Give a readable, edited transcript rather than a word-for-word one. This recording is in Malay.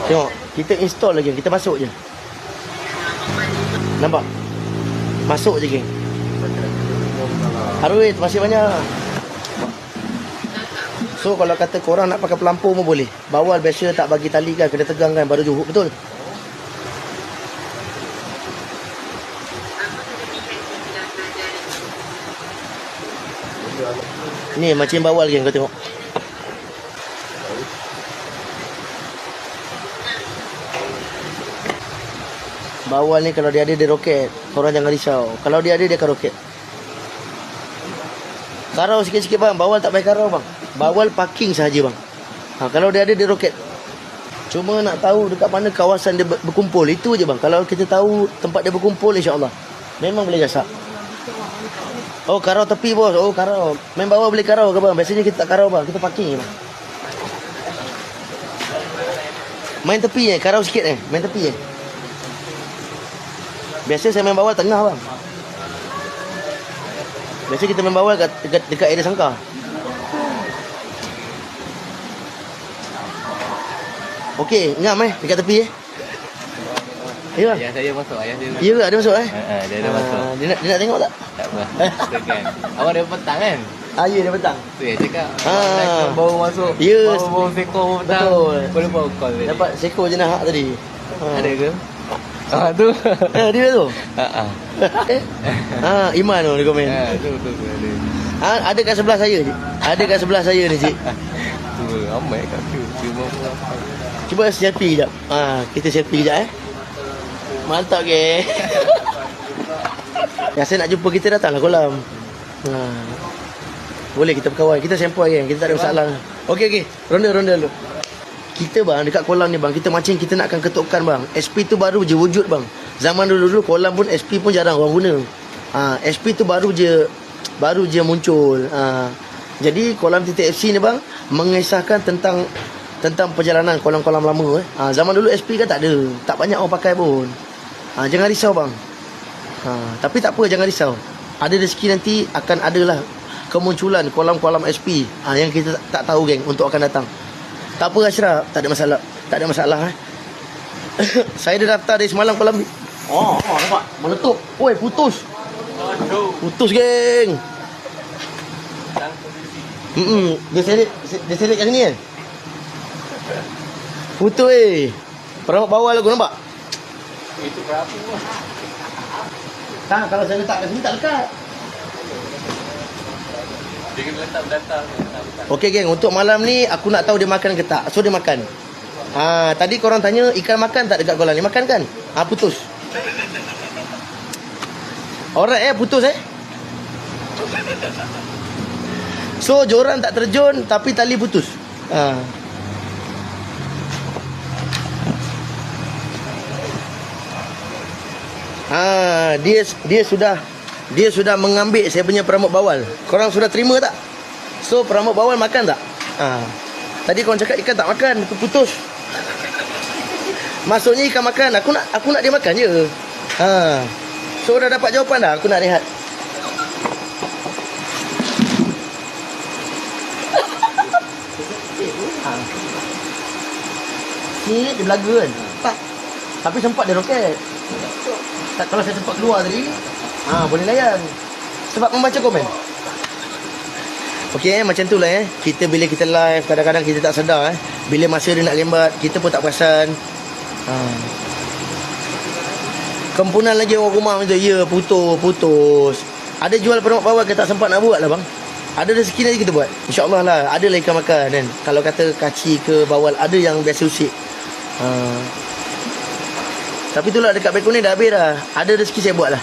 Tengok, kita install lagi, kita masuk je. Nampak? Masuk je, geng. Harus, terima kasih banyak. So, kalau kata korang nak pakai pelampung pun boleh. Bawal biasa tak bagi tali kan, kena tegang kan, baru juhuk, betul? Ni macam bawal geng, kau tengok. Bawal ni kalau dia ada, dia roket. Korang jangan risau. Kalau dia ada, dia akan roket. Karau sikit-sikit bang. Bawal tak payah karau bang. Bawal parking sahaja bang. Kalau dia ada, dia roket. Cuma nak tahu dekat mana kawasan dia berkumpul. Itu je bang. Kalau kita tahu tempat dia berkumpul, insyaAllah memang boleh gasak. Oh, karau tepi bos. Oh, karau. Main bawah boleh karau ke bang? Biasanya kita tak karau bang. Kita parking je bang. Main tepi karau sikit main tepi Biasa saya main bawal tengah bang. Biasa kita main bawal dekat area sangkar. Okey, ngam dekat tepi Ya. Ayah saya masuk, ayah dia. Ya, ada masuk Dia ada masuk. Dia nak tengok tak? Tak apa. Tekan. Awak dari petang kan? Ya, dia petang. Tu ya cakap. Baru masuk. Ya, baru seko petang. Betul. Boleh bawa call tadi. Dapat seko je nak tadi. Ada ke? Tu. Dia tu. Iman tu dia komen. Tu ada. Ada kat sebelah saya je. Ada kat sebelah saya ni cik. Tu ramai kat tu. Cuba selfie kejap. Kita selfie kejap Mantap ke. Biasa nak jumpa kita datanglah kolam. Boleh kita berkawan. Kita sempoi kan. Kita tak ada masalah. Okey. Ronda dulu. Kita bang dekat kolam ni bang, kita mancing, kita nakkan ketukan bang. SP tu baru je wujud bang. Zaman dulu kolam pun SP pun jarang orang guna. SP tu baru je muncul. Jadi kolam TTFC ni bang mengisahkan tentang perjalanan kolam-kolam lama Zaman dulu SP kan tak ada. Tak banyak orang pakai pun. Jangan risau bang. Tapi tak apa, jangan risau. Ada rezeki nanti akan adalah kemunculan kolam-kolam SP yang kita tak tahu geng untuk akan datang. Tak apa Ashraf, tak ada masalah. Tak ada masalah Saya dah daftar dari semalam kolam ni. Nampak meletup. Oi, putus. Putus geng. Dia selit kat sini kan. Putus Peramuk bawah lagu nampak. Itu berapa? Tak, kalau saya letak kat sini tak lekat. Dia kena letak data. Okey geng, untuk malam ni aku nak tahu dia makan ke tak. So dia makan. Tadi korang tanya ikan makan tak dekat kolam ni? Makan kan? Putus. Alright putus So joran tak terjun tapi tali putus. Dia sudah mengambil saya punya peramuk bawal. Korang sudah terima tak? So peramuk bawal makan tak? Tadi korang cakap ikan tak makan, putus. Maksudnya ikan makan. Aku nak dia makan je. So dah dapat jawapan dah. Aku nak rehat. Ni dia belaga kan? Tapi sempat dia roket. Kalau saya sempat keluar tadi, boleh layan. Sebab membaca komen. Okey macam tu lah Kita bila kita live, kadang-kadang kita tak sedar bila masa dia nak lembat, kita pun tak perasan. Kempunan lagi orang rumah macam ya, putus. Ada jual peramuk bawal, kita tak sempat nak buat lah bang. Ada rezeki nanti kita buat, InsyaAllah lah. Ada lah ikan makan kan. Kalau kata kaci ke bawal, ada yang biasa usik. Tapi itulah dekat balkon ni dah habis dah. Ada rezeki saya buat lah.